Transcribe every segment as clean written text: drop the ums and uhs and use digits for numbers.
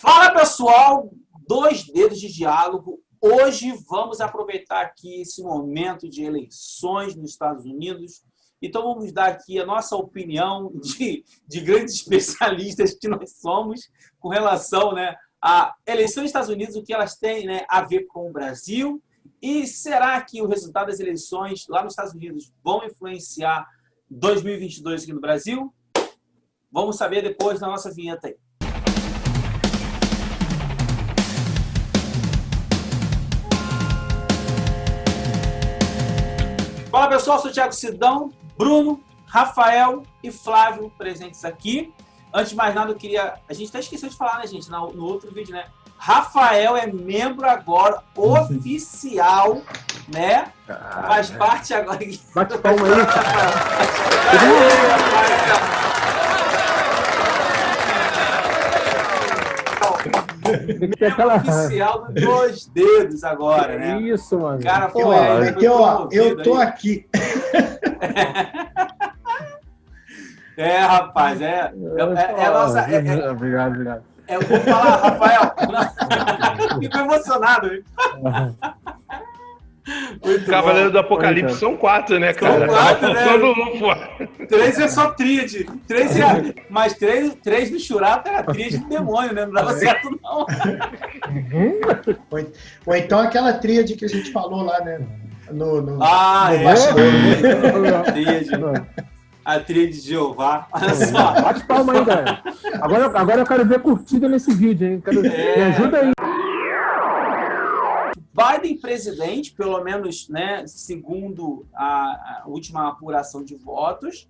Fala pessoal, dois dedos de diálogo. Hoje vamos aproveitar aqui esse momento de eleições nos Estados Unidos. Então vamos dar aqui a nossa opinião de grandes especialistas que nós somos com relação, né, à eleição dos Estados Unidos, o que elas têm, né, a ver com o Brasil. E será que o resultado das eleições lá nos Estados Unidos vão influenciar 2022 aqui no Brasil? Vamos saber depois da nossa vinheta aí. Fala pessoal, sou o Thiago Sidão, Bruno, Rafael e Flávio presentes aqui. Antes de mais nada, eu queria... A gente até esqueceu de falar, né, gente, no outro vídeo, né? Rafael é membro agora oficial, né? Faz parte agora... Bate palma aí. Membro oficial dos dois dedos agora, né? Isso, mano. Cara, foi, eu tô aqui. Rapaz, nossa... Obrigado. Eu vou falar, Rafael. Fico emocionado. Cavaleiro do Apocalipse são 4, né, cara? São 4, né? Quando um for. 3 é só tríade. 3 é... Mas 3 no Churato era tríade de demônio, né? Não dava certo, não. Ou então aquela tríade que a gente falou lá, né? No Tríade. A tríade de Jeová. Olha só. Bate palma aí, galera. Agora eu quero ver curtida nesse vídeo, hein? Me ajuda aí. Biden presidente, pelo menos, né, segundo a última apuração de votos,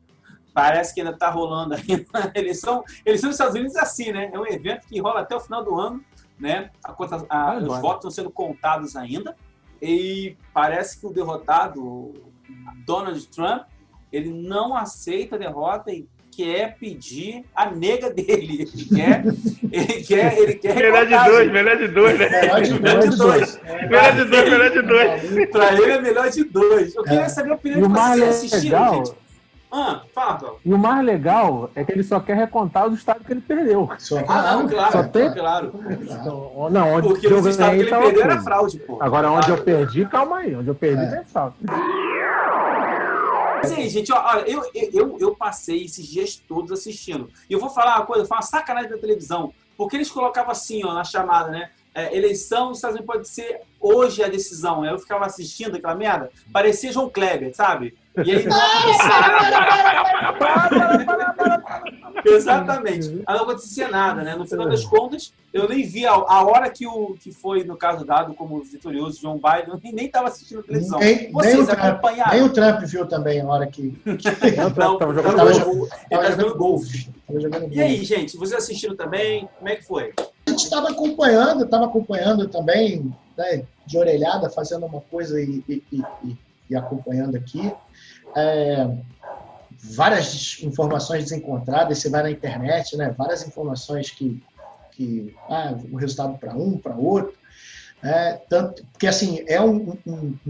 parece que ainda está rolando aí na eleição. Eleição dos Estados Unidos é assim, né? É um evento que rola até o final do ano, né? Os votos estão sendo contados ainda. E parece que o derrotado, Donald Trump, ele não aceita a derrota e quer pedir a nega dele. Ele quer melhor de dois, né? Melhor de dois. Para ele é melhor de dois. Eu queria saber a opinião de vocês assistindo, gente. Fala. E o mais legal é que ele só quer recontar os estados que ele perdeu. Claro. Não, onde porque os estados que ele perdeu era fraude, pô. Agora, onde eu perdi, calma aí. Onde eu perdi tem fraude. Mas aí, gente, olha, eu passei esses dias todos assistindo. E eu vou falar uma coisa, foi uma sacanagem da televisão. Porque eles colocavam assim, ó, na chamada, né? Eleição dos Estados Unidos pode ser hoje a decisão. Eu ficava assistindo aquela merda, parecia João Kleber, sabe? E aí... Exatamente. Aí não acontecia nada, né? No final das contas, eu nem vi a hora que foi, no caso, dado como vitorioso Joe Biden, eu nem estava assistindo a televisão. Vocês acompanharam? Nem o Trump viu também a hora que... Não, estava jogando golfe. E aí, gente, vocês assistiram também? Como é que foi? A gente estava acompanhando também, né, de orelhada, fazendo uma coisa e acompanhando aqui. Várias informações desencontradas, você vai na internet, né, várias informações que o resultado para um, para outro. Tanto, porque assim, é um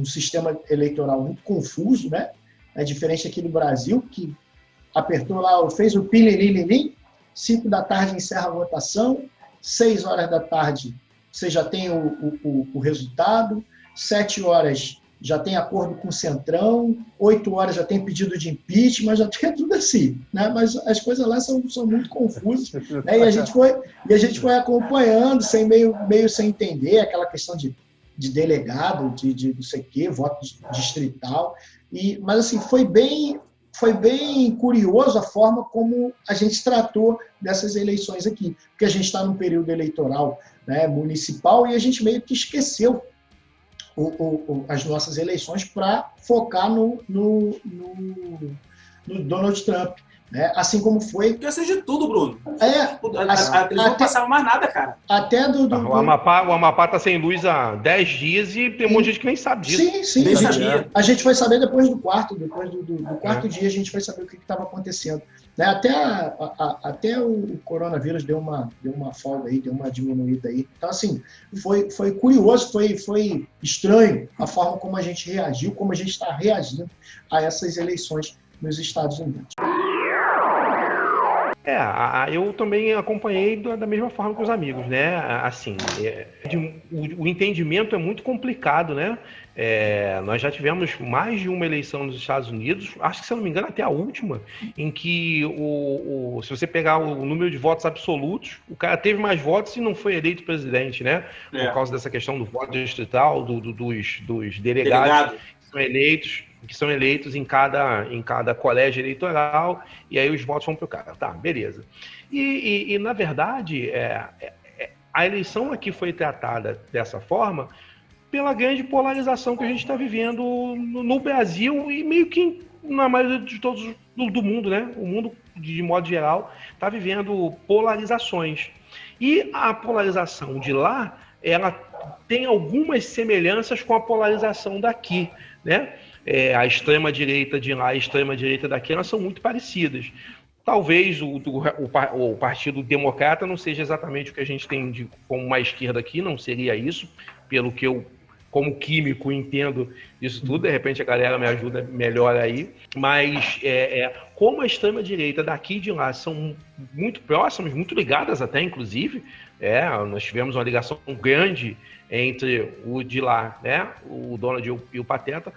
sistema eleitoral muito confuso, né? É diferente aqui do Brasil, que apertou lá, fez o pili-li-li-li, 5 da tarde encerra a votação, 6 horas da tarde você já tem o resultado, 7 horas já tem acordo com o Centrão, 8 horas já tem pedido de impeachment, já tem tudo assim, né? Mas as coisas lá são muito confusas, né? E a gente foi acompanhando, meio sem entender, aquela questão de delegado, de não sei o quê, voto distrital, mas assim, foi bem curioso a forma como a gente tratou dessas eleições aqui, porque a gente está num período eleitoral, né, municipal, e a gente meio que esqueceu as nossas eleições para focar no Donald Trump, né? Assim como foi... Porque seja de tudo, Bruno. Eles não passavam mais nada, cara. Até O Amapá tá sem luz há 10 dias e tem um monte de gente que nem sabe disso. Sim. A gente foi saber depois do quarto dia, a gente foi saber o que estava acontecendo. Né? Até o coronavírus deu uma folga aí, deu uma diminuída aí. Então, assim, foi curioso, foi estranho a forma como a gente reagiu, como a gente está reagindo a essas eleições nos Estados Unidos. Eu também acompanhei da mesma forma que os amigos, né? Assim, o entendimento é muito complicado, né? Nós já tivemos mais de uma eleição nos Estados Unidos, acho que, se eu não me engano, até a última, em que se você pegar o número de votos absolutos, o cara teve mais votos e não foi eleito presidente, né? Por causa dessa questão do voto distrital, dos delegados que são eleitos em cada colégio eleitoral, e aí os votos vão para o cara. Tá, beleza. E na verdade, a eleição aqui foi tratada dessa forma pela grande polarização que a gente está vivendo no Brasil e meio que na maioria de todos do mundo, né? O mundo, de modo geral, está vivendo polarizações. E a polarização de lá, ela tem algumas semelhanças com a polarização daqui, né? A extrema-direita de lá e a extrema-direita daqui, elas são muito parecidas. Talvez o Partido Democrata não seja exatamente o que a gente tem como uma esquerda aqui, não seria isso, pelo que eu, como químico, entendo isso tudo. De repente a galera me ajuda melhor aí. Mas como a extrema-direita daqui e de lá são muito próximas, muito ligadas até, inclusive, nós tivemos uma ligação grande entre o de lá, né, o Donald e o Pateta.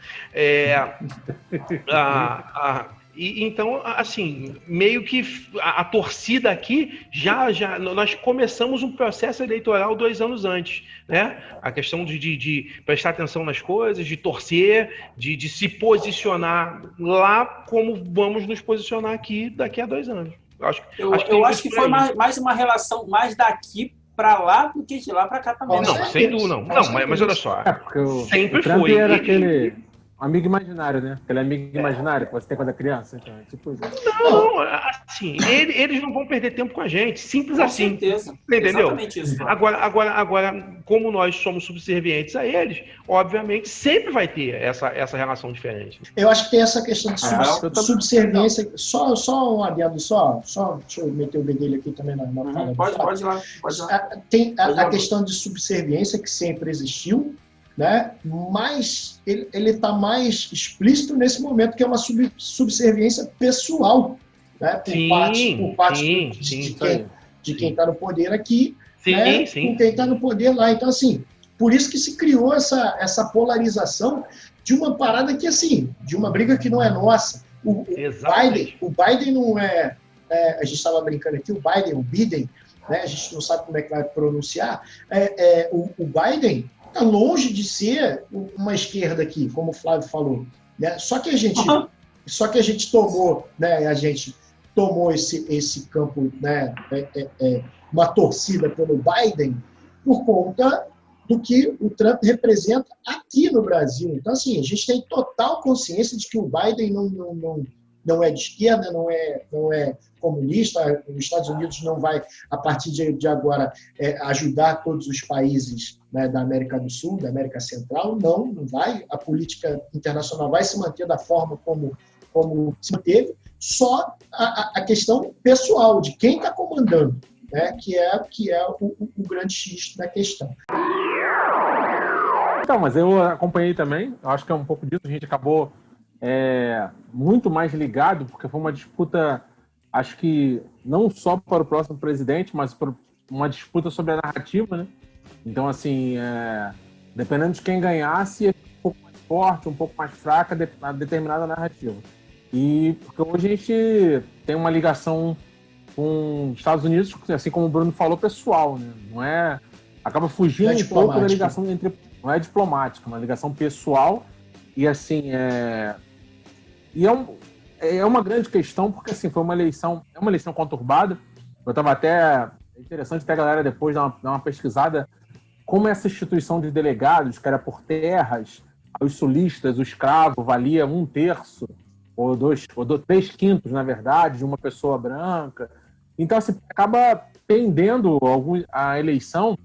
Então, assim, meio que a torcida aqui, nós começamos um processo eleitoral 2 anos antes, né? A questão de prestar atenção nas coisas, de torcer, de se posicionar lá como vamos nos posicionar aqui daqui a 2 anos. Eu acho que foi mais uma relação mais daqui para lá do que de lá para cá também. Não, sem dúvida, não. Mas olha só, sempre o Trump foi. Era aquele amigo imaginário, né? Aquele amigo imaginário que você tem quando é criança. Então, tipo, não, assim, eles não vão perder tempo com a gente. Simples assim. Com certeza. Entendeu? Exatamente isso. Agora, como nós somos subservientes a eles, obviamente sempre vai ter essa relação diferente. Eu acho que tem essa questão de subserviência. Só um adendo, deixa eu meter o bedelho aqui também na fala. Pode ir lá. Tem a questão de subserviência que sempre existiu, né? Mas ele está mais explícito nesse momento, que é uma subserviência pessoal, né? Por parte de quem está no poder aqui, né? Com quem está no poder lá. Então, assim, por isso que se criou essa polarização de uma parada que, assim, de uma briga que não é nossa. O Biden não é, a gente estava brincando aqui, o Biden, né? A gente não sabe como é que vai pronunciar. O Biden está longe de ser uma esquerda aqui, como o Flávio falou, né? Só que a gente tomou, né? A gente tomou esse campo, né? Uma torcida pelo Biden por conta do que o Trump representa aqui no Brasil. Então, assim, a gente tem total consciência de que o Biden não é de esquerda, não é comunista. Os Estados Unidos não vai, a partir de agora, ajudar todos os países, né, da América do Sul, da América Central. Não vai. A política internacional vai se manter da forma como se manteve. Só a questão pessoal de quem está comandando, né, que é o grande X da questão. Então, mas eu acompanhei também. Eu acho que é um pouco disso. A gente acabou muito mais ligado, porque foi uma disputa, acho que não só para o próximo presidente, mas para uma disputa sobre a narrativa, né? Então, assim, dependendo de quem ganhasse, ia um pouco mais forte, um pouco mais fraca a determinada narrativa. E porque hoje a gente tem uma ligação com os Estados Unidos, assim como o Bruno falou, pessoal, né? Acaba fugindo um pouco da ligação não é diplomática, uma ligação pessoal. E assim, é uma grande questão, porque assim, é uma eleição conturbada. Eu estava até... É interessante até a galera depois dar uma pesquisada como essa instituição de delegados, que era por terras, os sulistas, o escravo, valia 1/3, ou 3/5, na verdade, de uma pessoa branca. Então, assim, acaba pendendo a eleição,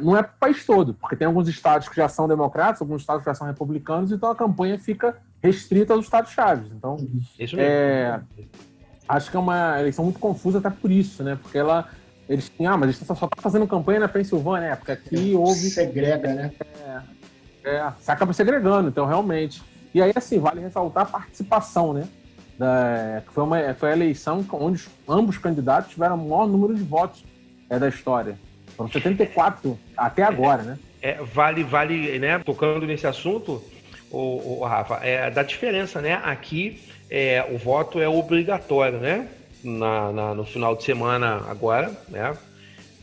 não é para o país todo, porque tem alguns estados que já são democratas, alguns estados que já são republicanos, então a campanha fica restrita aos estados-chave. Então, isso mesmo. Acho que é uma eleição muito confusa até por isso, né? Porque eles mas eles só tá fazendo campanha na Pensilvânia, né? Porque aqui houve... Segrega, né? Você acaba segregando, então, realmente. E aí, assim, vale ressaltar a participação, né? que foi a eleição onde ambos candidatos tiveram o maior número de votos da história. Foram 74 até agora, né? Vale, né? Tocando nesse assunto, o Rafa, da diferença, né? Aqui o voto é obrigatório, né? No final de semana agora, né?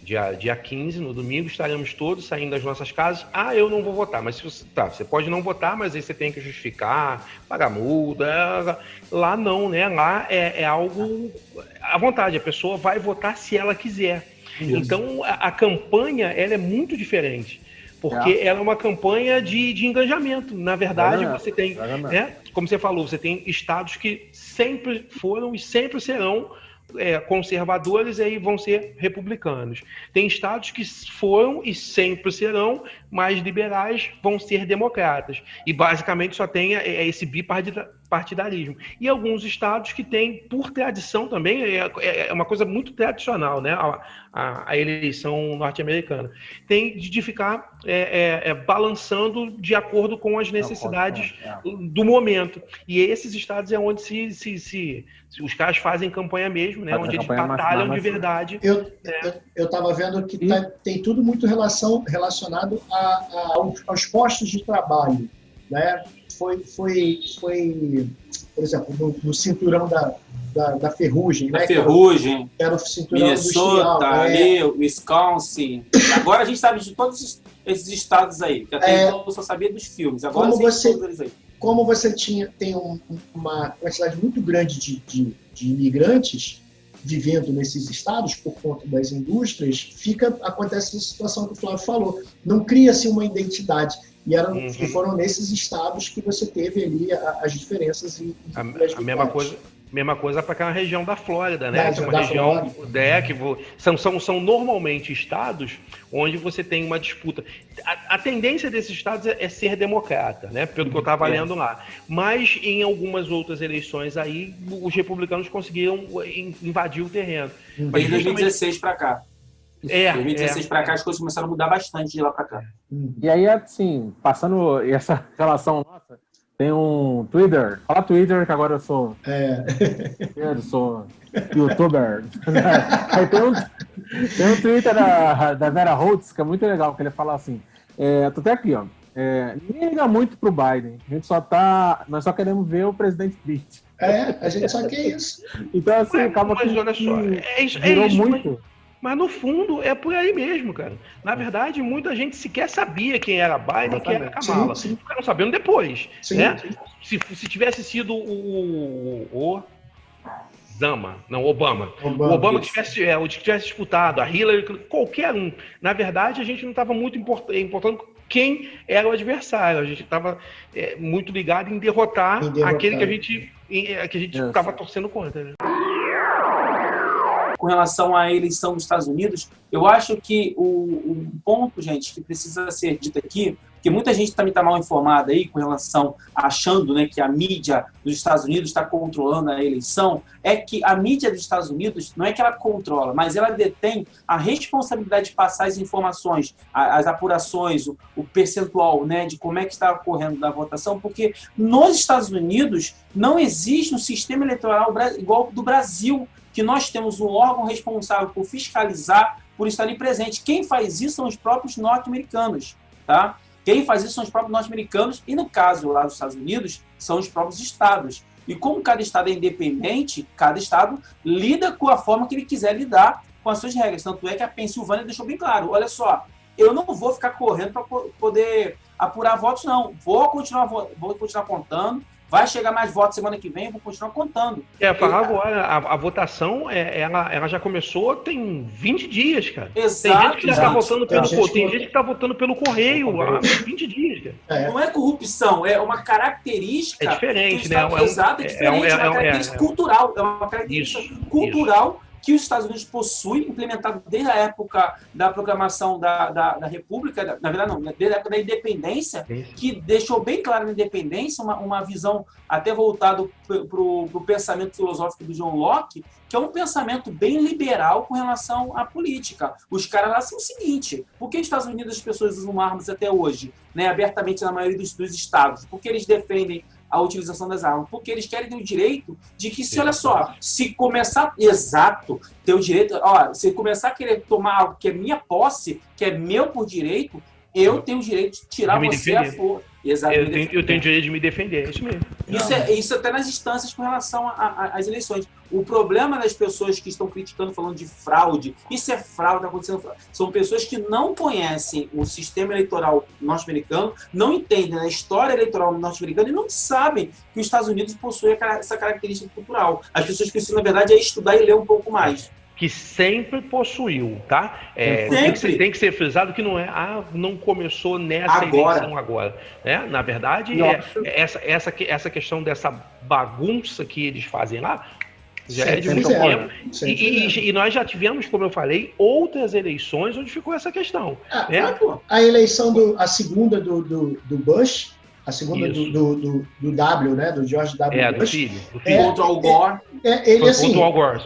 Dia 15, no domingo, estaremos todos saindo das nossas casas. Eu não vou votar, mas você pode não votar, mas aí você tem que justificar, pagar multa. Lá não, né? Lá é algo à vontade, a pessoa vai votar se ela quiser. Isso. Então, a campanha, ela é muito diferente, porque ela é uma campanha de engajamento. Na verdade, você tem, né? Como você falou, você tem estados que sempre foram e sempre serão conservadores e aí vão ser republicanos. Tem estados que foram e sempre serão mais liberais, vão ser democratas. E basicamente só tem esse bipartidarismo. E alguns estados que têm, por tradição também, é uma coisa muito tradicional, né? A eleição norte-americana. Tem de ficar balançando de acordo com as necessidades do momento. E esses estados é onde se os caras fazem campanha mesmo, né? Onde eles batalham de verdade. Eu estava vendo que tem tudo muito relacionado aos postos de trabalho, né? Foi por exemplo, no cinturão da ferrugem, né? Ferrugem, era o cinturão Minnesota, ali, Wisconsin. Agora a gente sabe de todos esses estados aí, que até então eu só sabia dos filmes. Agora todos eles aí. Como você tem uma quantidade muito grande de imigrantes vivendo nesses estados por conta das indústrias, acontece a situação que o Flávio falou. Não cria-se uma identidade. E foram nesses estados que você teve ali as diferenças e a mesma coisa para aquela região da Flórida, né? Que é uma região são normalmente estados onde você tem uma disputa. A tendência desses estados é ser democrata, né? Pelo que eu estava lendo lá. Mas em algumas outras eleições aí, os republicanos conseguiram invadir o terreno. Mas de 2016 para cá. 2016 para cá as coisas começaram a mudar bastante de lá para cá. E aí, assim, passando essa relação nossa, tem um Twitter. Fala Twitter, que agora eu sou youtuber. Aí tem um Twitter da Vera Holtz, que é muito legal, que ele fala assim, tô até aqui, ó. Ninguém liga muito pro Biden. Nós só queremos ver o presidente triste. A gente só quer isso. Então, assim, acaba que olha só, virou muito... Mas no fundo é por aí mesmo, cara. Na verdade, muita gente sequer sabia quem era Biden e quem era Kamala. Ficaram sabendo depois. Sim, né? Sim. Se tivesse sido o Obama. O Obama que tivesse disputado, a Hillary, qualquer um. Na verdade, a gente não estava muito importando quem era o adversário. A gente estava muito ligado em derrotar aquele que a gente estava torcendo contra. Né? Com relação à eleição dos Estados Unidos, eu acho que o ponto, gente, que precisa ser dito aqui, porque muita gente também está mal informada aí com relação, achando, né, que a mídia dos Estados Unidos está controlando a eleição, é que a mídia dos Estados Unidos não é que ela controla, mas ela detém a responsabilidade de passar as informações, as apurações, o percentual, né, de como é que está ocorrendo da votação, porque nos Estados Unidos não existe um sistema eleitoral igual ao do Brasil, que nós temos um órgão responsável por fiscalizar, por estar ali presente. Quem faz isso são os próprios norte-americanos, tá? Quem faz isso são os próprios norte-americanos e, no caso lá dos Estados Unidos, são os próprios estados. E como cada estado é independente, cada estado lida com a forma que ele quiser lidar com as suas regras. Tanto é que a Pensilvânia deixou bem claro, olha só, eu não vou ficar correndo para poder apurar votos, não. Vou continuar contando. Vai chegar mais votos semana que vem, eu vou continuar contando. Falar agora, a votação, ela já começou tem 20 dias, cara. Exato. Tem gente que já está votando tem gente que está votando pelo correio há 20 dias, cara. Não é corrupção, é uma característica... É diferente, né? Exato, é diferente, é uma característica cultural. É uma característica cultural que os Estados Unidos possuem, implementado desde a época da proclamação da República, na verdade não, desde a época da independência, que deixou bem claro na independência uma visão até voltada para o pensamento filosófico do John Locke, que é um pensamento bem liberal com relação à política. Os caras lá são o seguinte, por que nos Estados Unidos as pessoas usam armas até hoje, né, abertamente na maioria dos estados? Porque eles defendem a utilização das armas, porque eles querem ter o direito de que, se, olha só, se começar, exato, ter o direito, ó, se começar a querer tomar algo que é minha posse, que é meu por direito, eu tenho o direito de tirar você à força. Exatamente. Eu tenho direito de me defender, é isso mesmo. Isso até nas instâncias com relação às eleições. O problema das pessoas que estão criticando, falando de fraude, isso é fraude, está acontecendo fraude. São pessoas que não conhecem o sistema eleitoral norte-americano, não entendem a história eleitoral norte-americana e não sabem que os Estados Unidos possuem essa característica cultural. As pessoas precisam, na verdade, estudar e ler um pouco mais. Que sempre possuiu, tá? Sempre. Tem que ser frisado que não é, não começou nessa eleição agora. Né? Na verdade, essa questão dessa bagunça que eles fazem lá já é de muito tempo. E nós já tivemos, como eu falei, outras eleições onde ficou essa questão. A eleição, a segunda do Bush, a segunda do W, né? Do George W. Bush. Do filho. Contra o Al Gore. Ele, Al Gore,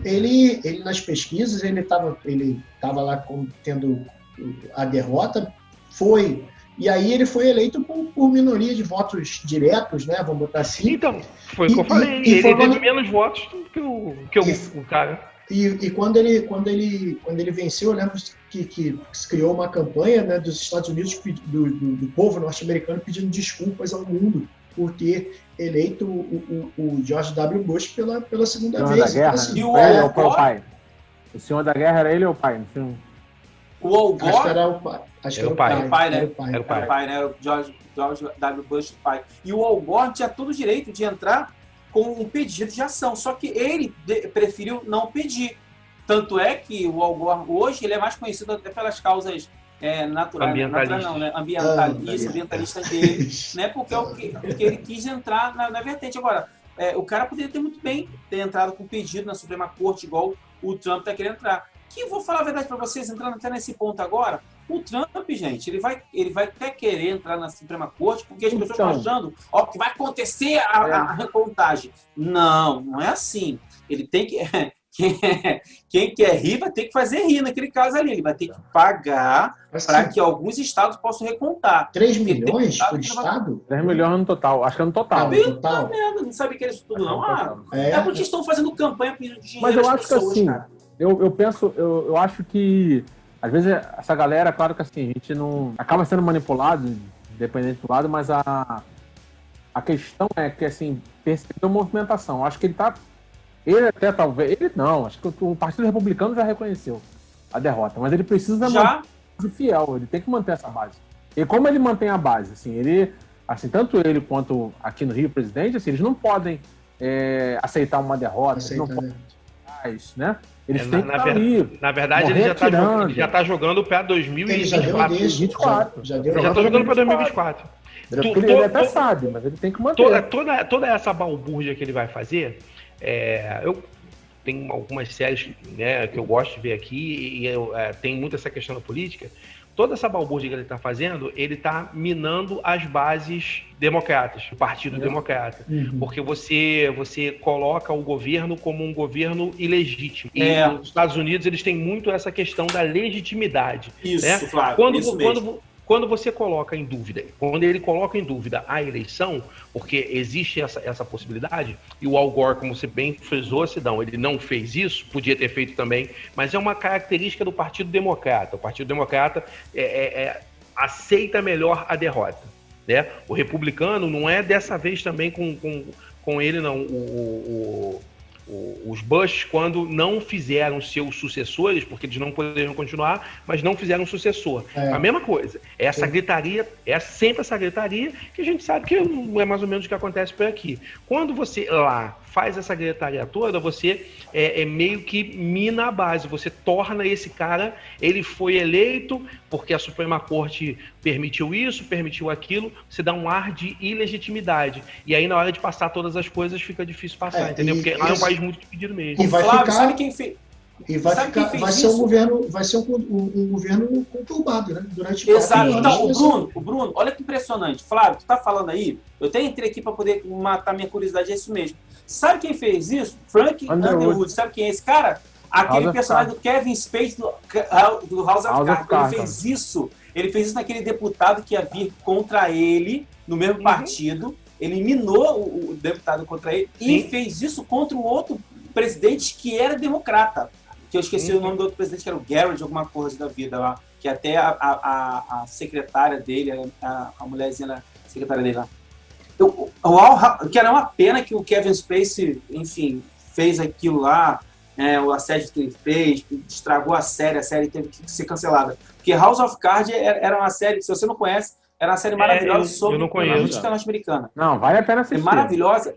ele nas pesquisas, ele estava lá tendo a derrota, e aí ele foi eleito por minoria de votos diretos, né? Vamos botar assim. Então, foi o que eu falei. Ele teve menos votos do que o cara. E quando ele venceu, eu lembro que se criou uma campanha, né, dos Estados Unidos, do povo norte-americano, pedindo desculpas ao mundo por ter eleito o George W. Bush pela segunda vez. Da guerra, assim, e o pai. O senhor da guerra era ele ou o pai? O Al Gore? Acho que era o pai. Era o pai, né? O George W. Bush, o pai. E o Al Gore tinha todo o direito de entrar com um pedido de ação, só que ele preferiu não pedir. Tanto é que o Al Gore hoje ele é mais conhecido até pelas causas naturais, ambientalistas dele, né? Porque é o que ele quis entrar na vertente. Agora, o cara poderia ter muito bem ter entrado com pedido na Suprema Corte, igual o Trump está querendo entrar. Que eu vou falar a verdade para vocês, entrando até nesse ponto agora, o Trump, gente, ele vai até querer entrar na Suprema Corte, porque as pessoas estão achando que vai acontecer a recontagem. Não é assim. Ele tem que... Quem quer rir vai ter que fazer rir naquele caso ali. Ele vai ter que pagar para que alguns estados possam recontar. 3 milhões por estado? 3 milhões no total. Acho que é no total. Não sabe que é isso tudo, não? É porque estão fazendo campanha pedindo dinheiro. Mas eu acho pessoas, que assim, cara. Eu acho que às vezes essa galera, claro que assim, a gente não acaba sendo manipulado, independente do lado, mas a questão é que assim, percebeu movimentação. Eu acho que ele até talvez, acho que o Partido Republicano já reconheceu a derrota, mas ele precisa manter fiel, ele tem que manter essa base. E como ele mantém a base, assim, tanto ele quanto aqui no Rio, presidente, assim, eles não podem aceitar uma derrota, não podem, né? Eles têm que estar ali. Na verdade, ele já está jogando para 2024. Ele já está jogando para 2024. Ele até sabe, mas ele tem que manter. Toda essa balbúrdia que ele vai fazer, eu tenho algumas séries, né, que eu gosto de ver aqui, e tem muito essa questão da política. Toda essa balbúrdia que ele está fazendo, ele está minando as bases democratas, o Partido Democrata. Porque você coloca o governo como um governo ilegítimo. E nos Estados Unidos, eles têm muito essa questão da legitimidade. Isso, né? Flávio, isso mesmo. Quando você coloca em dúvida, quando ele coloca em dúvida a eleição, porque existe essa possibilidade, e o Al Gore, como você bem frisou, Sidão, ele não fez isso, podia ter feito também, mas é uma característica do Partido Democrata. O Partido Democrata aceita melhor a derrota, né? O republicano não é dessa vez também com ele, não. Os Bush, quando não fizeram seus sucessores, porque eles não poderiam continuar, mas não fizeram sucessor. A mesma coisa. Essa gritaria, é sempre essa gritaria que a gente sabe que não é mais ou menos o que acontece por aqui. Quando você lá faz essa gritaria toda, você meio que mina a base. Você torna esse cara, ele foi eleito porque a Suprema Corte permitiu isso, permitiu aquilo, você dá um ar de ilegitimidade. E aí, na hora de passar todas as coisas, fica difícil passar, entendeu? Porque é um país muito dividido mesmo. E vai Flávio, ficar... sabe quem fez? E vai ser um governo conturbado, né? Durante 4 anos. Então, o Bruno, olha que impressionante. Flávio, tu tá falando aí, eu até entrei aqui para poder matar minha curiosidade, é isso mesmo. Sabe quem fez isso? Frank Underwood. Sabe quem é esse cara? Aquele personagem do Kevin Spacey do House of Cards. Ele fez isso. Ele fez isso naquele deputado que ia vir contra ele, no mesmo partido. eliminou o deputado contra ele e fez isso contra o outro presidente que era democrata. Que eu esqueci o nome do outro presidente, que era o Garrett, alguma coisa da vida lá. Que até a secretária dele, a mulherzinha secretária dele lá. Que era uma pena que o Kevin Spacey, enfim, fez aquilo lá, o assédio que ele fez, estragou a série teve que ser cancelada. Porque House of Cards era uma série, se você não conhece, era uma série maravilhosa sobre a política norte-americana. Não, vale a pena assistir. É maravilhosa.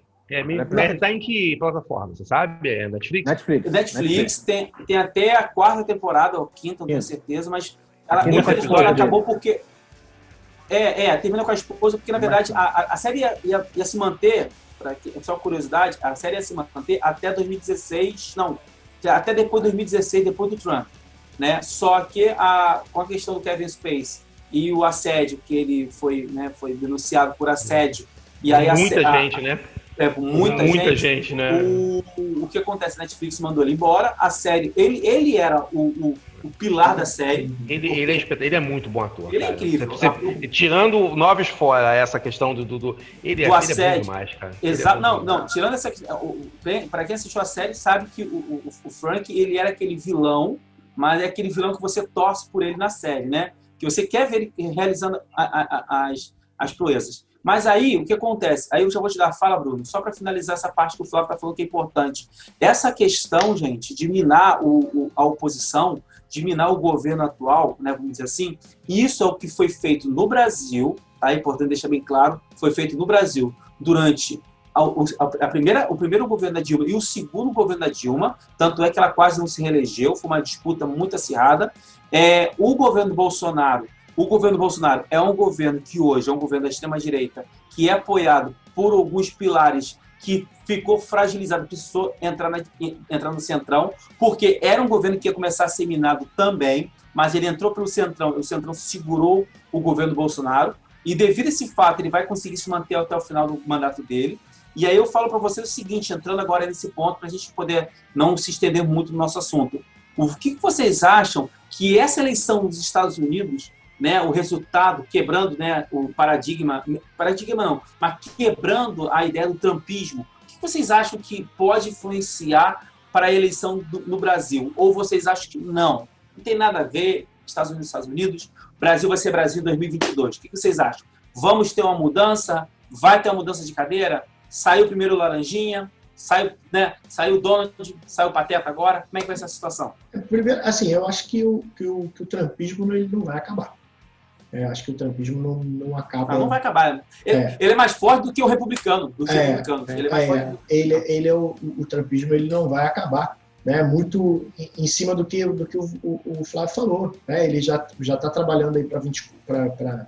Tá em que plataforma, você sabe? É Netflix? Netflix. Tem até a 4ª temporada, ou 5ª, não tenho certeza, mas ela, infelizmente, ela acabou porque... termina com a esposa, porque, na verdade, a série ia se manter, só curiosidade, a série ia se manter até 2016, não, até depois de 2016, depois do Trump, né? Só que com a questão do Kevin Spacey e o assédio, que ele foi denunciado por assédio, e aí muita gente, né? Muita gente, né? O que acontece? A Netflix mandou ele embora, a série, ele era o pilar da série. Ele é muito bom ator. Ele é incrível. Tirando Noves fora, essa questão ele é bom demais, cara. Exato. Não, tirando essa questão, para quem assistiu a série, sabe que o Frank, ele era aquele vilão, mas é aquele vilão que você torce por ele na série, né? Que você quer ver ele realizando as proezas. Mas aí, o que acontece? Aí eu já vou te dar a fala, Bruno, só para finalizar essa parte que o Flávio está falando que é importante. Essa questão, gente, de minar a oposição, de minar o governo atual, né, vamos dizer assim, isso é o que foi feito no Brasil, tá? É importante deixar bem claro, foi feito no Brasil durante o primeiro governo da Dilma e o segundo governo da Dilma, tanto é que ela quase não se reelegeu, foi uma disputa muito acirrada. O governo Bolsonaro é um governo que hoje é um governo da extrema-direita, que é apoiado por alguns pilares que ficou fragilizado, precisou entrar no Centrão, porque era um governo que ia começar a ser minado também, mas ele entrou pelo Centrão, o Centrão segurou o governo Bolsonaro, e devido a esse fato, ele vai conseguir se manter até o final do mandato dele. E aí eu falo para você o seguinte, entrando agora nesse ponto, para a gente poder não se estender muito no nosso assunto. O que vocês acham que essa eleição dos Estados Unidos, né, o resultado, quebrando, né, o paradigma não, mas quebrando a ideia do trumpismo, o que vocês acham que pode influenciar para a eleição no Brasil? Ou vocês acham que não tem nada a ver, Estados Unidos, Brasil vai ser Brasil em 2022? O que vocês acham? Vamos ter uma mudança? Vai ter uma mudança de cadeira? Saiu primeiro o Laranjinha, saiu o Donald, saiu o Pateta agora, como é que vai ser a situação? Primeiro, assim, eu acho que o trumpismo ele não vai acabar. Eu acho que o trumpismo não acaba. Não vai acabar. Ele é mais forte do que o republicano. Ele é mais forte. O trumpismo ele não vai acabar, né? Muito em cima do que o Flávio falou, né? Ele já está trabalhando aí para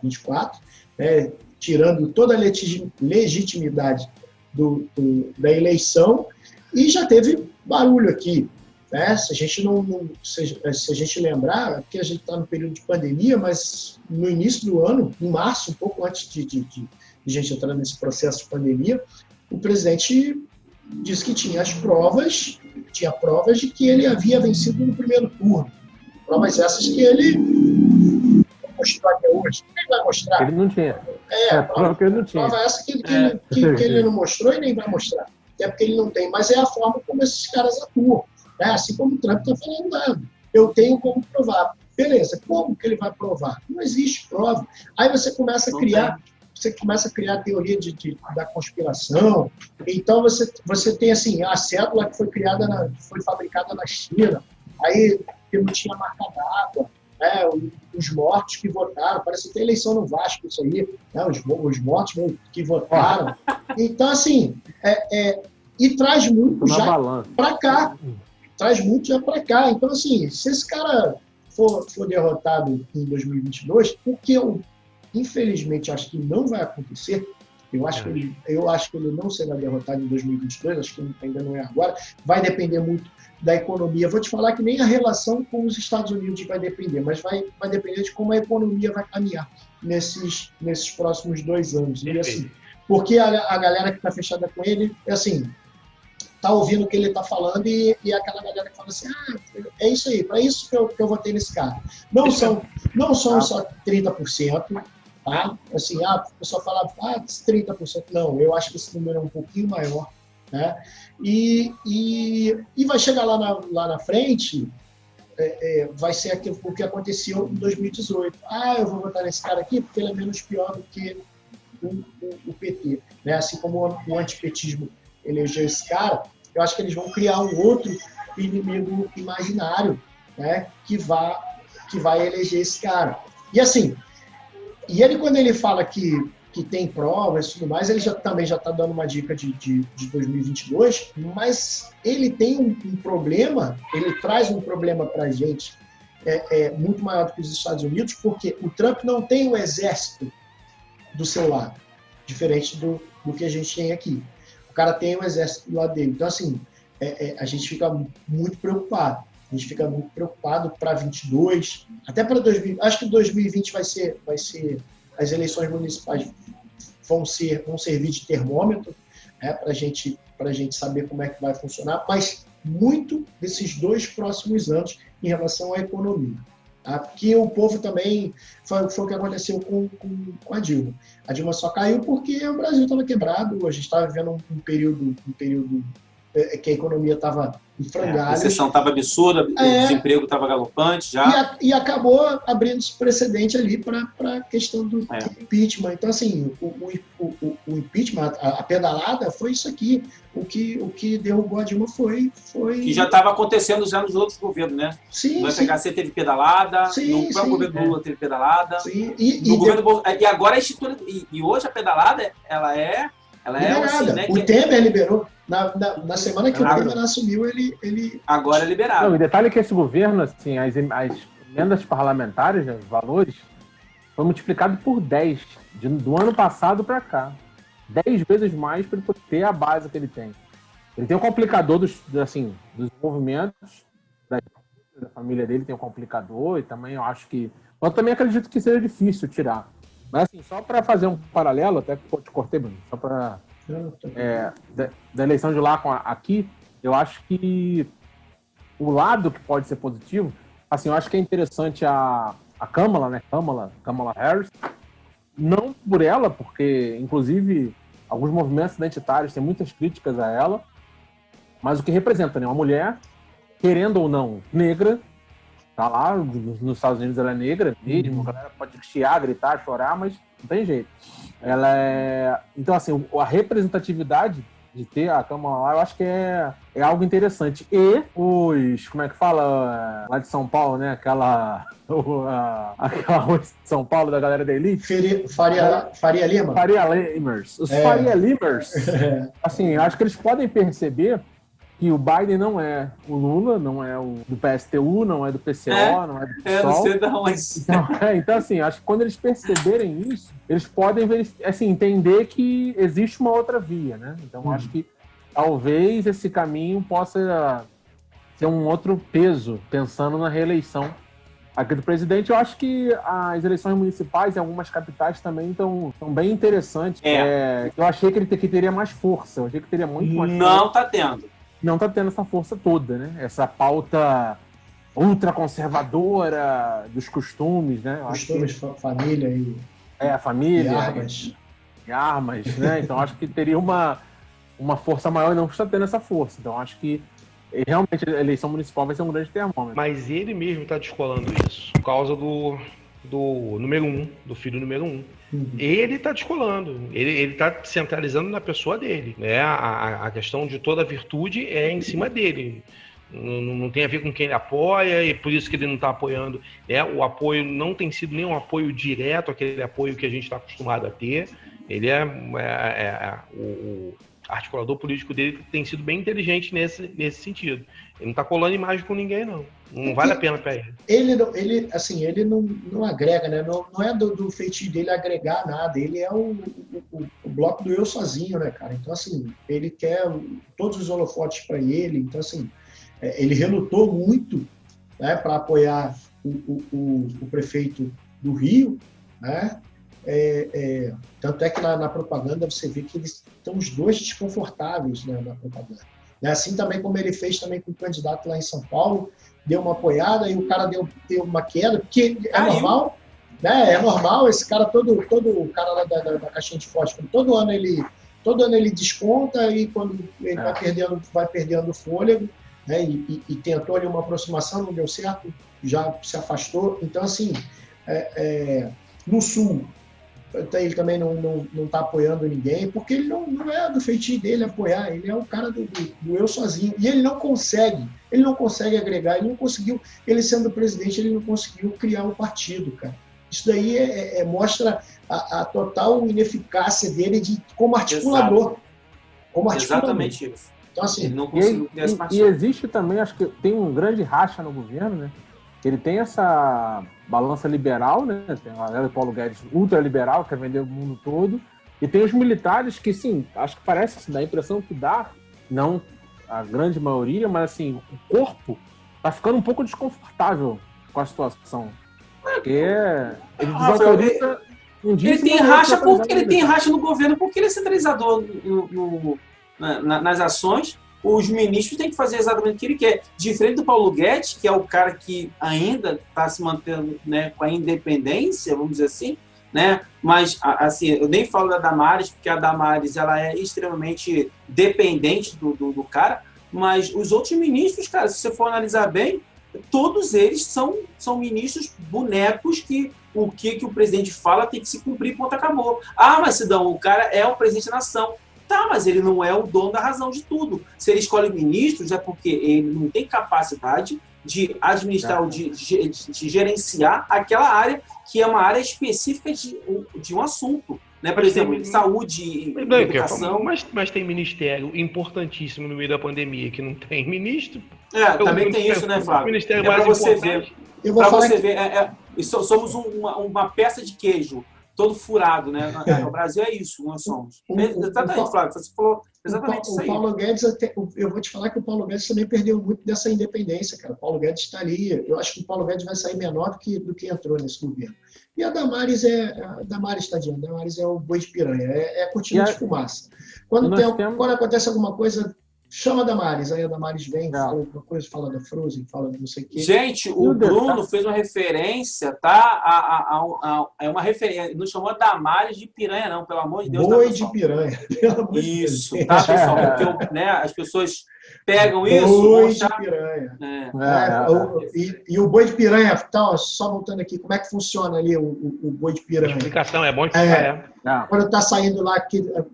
24, né? Tirando toda a legitimidade da eleição, e já teve barulho aqui. Se a gente lembrar, que a gente está no período de pandemia, mas no início do ano, em março, um pouco antes de gente entrar nesse processo de pandemia, o presidente disse que tinha provas de que ele havia vencido no primeiro turno. Provas essas que ele não mostrou até hoje. Quem vai mostrar? Ele não tinha. Prova essa que ele não mostrou e nem vai mostrar. Até porque ele não tem. Mas é a forma como esses caras atuam. Assim como o Trump está falando, eu tenho como provar. Beleza, como que ele vai provar? Não existe prova. Aí você começa a criar a teoria da conspiração. Então você tem assim, a cédula que foi fabricada na China, aí que não tinha marca d'água, os mortos que votaram, parece que tem eleição no Vasco isso aí, né? Os mortos que votaram. Então, assim, e traz muito já para cá. Então, assim, se esse cara for derrotado em 2022, o que eu, infelizmente, acho que não vai acontecer, eu acho que ele não será derrotado em 2022, acho que ainda não é agora, vai depender muito da economia. Vou te falar que nem a relação com os Estados Unidos vai depender, mas vai depender de como a economia vai caminhar nesses próximos 2 anos. E, assim, porque a galera que está fechada com ele, assim, está ouvindo o que ele está falando e aquela galera que fala assim, é isso aí, para isso que eu votei nesse cara. Não são só 30%, tá? Assim, o pessoal fala 30%. Não, eu acho que esse número é um pouquinho maior, né? E vai chegar lá na frente, vai ser o que aconteceu em 2018. Eu vou votar nesse cara aqui porque ele é menos pior do que o PT, né? Assim como o antipetismo elegeu esse cara, eu acho que eles vão criar um outro inimigo imaginário, né? Que vai eleger esse cara. E assim, ele quando ele fala que tem provas e tudo mais, ele também já está dando uma dica de 2022, mas ele tem um problema, ele traz um problema para a gente muito maior do que os Estados Unidos, porque o Trump não tem o exército do seu lado, diferente do que a gente tem aqui. O cara tem o exército do lado dele. Então, assim, a gente fica muito preocupado. A gente fica muito preocupado para 22, até para 2020. Acho que 2020 vai ser as eleições municipais vão servir de termômetro, né, para a gente saber como é que vai funcionar, mas muito desses 2 próximos anos em relação à economia. Tá? Porque o povo também foi o que aconteceu com a Dilma. A Dilma só caiu porque o Brasil estava quebrado, a gente estava vivendo um período que a economia estava em frangalhos. A recessão estava absurda, o desemprego estava galopante já. E acabou abrindo esse precedente ali para a questão do impeachment. Então, assim, o impeachment, a pedalada, foi isso aqui. O que derrubou a Dilma foi... Que já estava acontecendo já nos outros governos, né? Sim, no FHC teve pedalada, no próprio governo Lula teve pedalada. Sim. E agora e hoje a pedalada, ela é assim, né? O Temer liberou. Na semana que o Temer assumiu, ele... Agora é liberado. Não, e detalhe que esse governo, assim, as emendas parlamentares, né, os valores, foi multiplicado por 10 do ano passado para cá. 10 vezes mais para ele ter a base que ele tem. Ele tem um complicador dos movimentos, da família dele tem um complicador, e também eu também acredito que seja difícil tirar. Mas assim, só para fazer um paralelo, até que eu te cortei, Bruno, só para... da eleição de lá com aqui, eu acho que o lado que pode ser positivo, assim, eu acho que é interessante a Kamala, né? Kamala Harris, não por ela, porque, inclusive, alguns movimentos identitários têm muitas críticas a ela, mas o que representa, né? Uma mulher, querendo ou não, negra, tá lá, nos Estados Unidos ela é negra mesmo, a galera pode chiar, gritar, chorar, mas não tem jeito. Então, assim, a representatividade de ter a Kamala lá, eu acho que é algo interessante. E como é que fala, lá de São Paulo, né? Aquela rua de São Paulo da galera da elite. Faria Lima? Faria Limers. Os Faria Limers, assim, eu acho que eles podem perceber que o Biden não é o Lula, não é o do PSTU, não é do PCO, não é do PSOL. Não sei de onde. Então, assim, acho que quando eles perceberem isso, eles podem entender que existe uma outra via, né? Então, acho que talvez esse caminho possa ser um outro peso, pensando na reeleição aqui do presidente. Eu acho que as eleições municipais em algumas capitais também estão bem interessantes. Eu achei que ele teria mais força, eu achei que teria muito mais força. Não está tendo. Não está tendo essa força toda, né? Essa pauta ultraconservadora dos costumes, né? Família e... família. E armas, né? Então, acho que teria uma força maior e não está tendo essa força. Então, acho que realmente a eleição municipal vai ser um grande termômetro. Mas ele mesmo está descolando isso por causa do número 1, do filho número 1. Ele está descolando, ele está centralizando na pessoa dele, né? A questão de toda a virtude é em cima dele, não tem a ver com quem ele apoia, e por isso que ele não está apoiando, né? O apoio não tem sido nem um apoio direto, aquele apoio que a gente está acostumado a ter. Ele o articulador político dele tem sido bem inteligente nesse sentido. Ele não está colando imagem com ninguém, não. Não vale a pena para ele. Ele não agrega, né? Não é do feitio dele agregar nada. Ele é o bloco do eu sozinho, né, cara? Então, assim, ele quer todos os holofotes para ele. Então, assim, ele relutou muito, né, para apoiar o prefeito do Rio, né? Tanto é que na propaganda você vê que eles estão os dois desconfortáveis, né, na propaganda. Assim também como ele fez também com o candidato lá em São Paulo, deu uma apoiada e o cara deu uma queda, porque é normal, né? É normal, esse cara, todo o cara lá da caixinha de fósforo, todo ano ele desconta e quando ele vai perdendo fôlego, né? E tentou ali uma aproximação, não deu certo, já se afastou. Então, assim, no Sul, ele também não está apoiando ninguém, porque ele não é do feitio dele apoiar, ele é o cara do eu sozinho. E ele não consegue agregar, ele não conseguiu, ele sendo presidente, ele não conseguiu criar um partido, cara. Isso daí mostra a total ineficácia dele como articulador. Exato. Como articulador. Exatamente isso. Então, assim, ele não conseguiu criar esse partido. E existe também, acho que tem um grande racha no governo, né? Ele tem essa balança liberal, né? Tem a galera do Paulo Guedes ultraliberal, que quer vender o mundo todo. E tem os militares que, sim, acho que parece, assim, dá a impressão que dá, não a grande maioria, mas assim, o corpo tá ficando um pouco desconfortável com a situação. Porque ele desautoriza um dia. Ele tem racha no governo porque ele é centralizador nas ações. Os ministros têm que fazer exatamente o que ele quer. Diferente do Paulo Guedes, que é o cara que ainda está se mantendo, né, com a independência, vamos dizer assim, né? Mas, assim, eu nem falo da Damares, porque a Damares ela é extremamente dependente do cara, mas os outros ministros, cara, se você for analisar bem, todos eles são ministros bonecos que o que o presidente fala tem que se cumprir, ponto, acabou. Ah, mas Sidão, o cara é o presidente da nação. Tá, mas ele não é o dono da razão de tudo. Se ele escolhe ministros, é porque ele não tem capacidade de administrar ou de gerenciar aquela área, que é uma área específica de um assunto. Né? Por exemplo, saúde e educação. Mas tem ministério importantíssimo no meio da pandemia, que não tem ministro. Também tem isso, né, Flávio? Ministério para você ver. Somos uma peça de queijo. Todo furado, né? O Brasil é isso, nós somos. Exatamente, Flávio, você falou exatamente isso aí. O Paulo Guedes, eu vou te falar que o Paulo Guedes também perdeu muito dessa independência, cara. O Paulo Guedes está ali, eu acho que o Paulo Guedes vai sair menor do que entrou nesse governo. E a Damares tadinha, a Damares é o boi de piranha, é a cortina de fumaça. Quando acontece alguma coisa, chama a Damares, aí a Damares vem, fala alguma coisa, fala da Frozen, fala de não sei o quê. Gente, o Bruno fez uma referência, tá? É uma referência, não chamou a Damares de piranha, não, pelo amor de Deus. Boi de piranha, pelo amor de Deus. Isso, tá, pessoal? Porque né, as pessoas pegam isso. Boi de piranha. E o boi de piranha, então, só voltando aqui, como é que funciona ali o boi de piranha? A explicação é bom explicar. Quando está saindo lá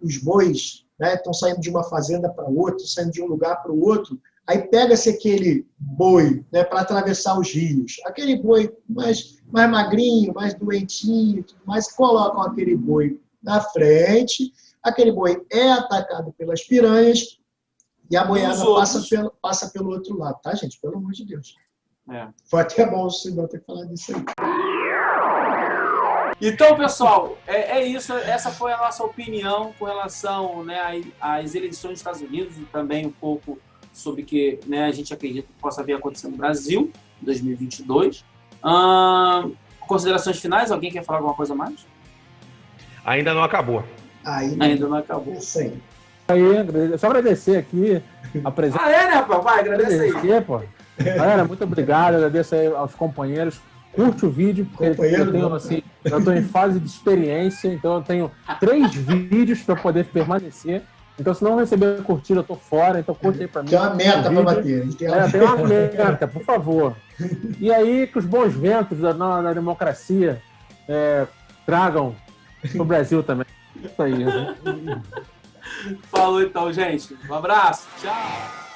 os bois, né, estão saindo de uma fazenda para outra, saindo de um lugar para o outro, aí pega-se aquele boi, né, para atravessar os rios. Aquele boi mais magrinho, mais doentinho, tudo mais, colocam aquele boi na frente, aquele boi é atacado pelas piranhas e a boiada passa pelo outro lado, tá, gente? Pelo amor de Deus. Foi até bom o Sidão ter falado disso aí. Então, pessoal, é isso. Essa foi a nossa opinião com relação, né, às eleições dos Estados Unidos e também um pouco sobre o que, né, a gente acredita que possa vir acontecendo no Brasil em 2022. Considerações finais? Alguém quer falar alguma coisa mais? Ainda não acabou. Ainda não acabou. Isso aí. Só agradecer aqui a presença. né, rapaz? Vai, agradece aí. Pô. Galera, muito obrigado. Agradeço aí aos companheiros. Curte o vídeo, porque eu estou em fase de experiência, então eu tenho 3 vídeos para poder permanecer. Então, se não receber curtida, eu estou fora, então curte aí para mim. Tem uma meta para bater. Tem uma meta, por favor. E aí, que os bons ventos da democracia tragam para o Brasil também. Isso aí. Falou então, gente. Um abraço. Tchau.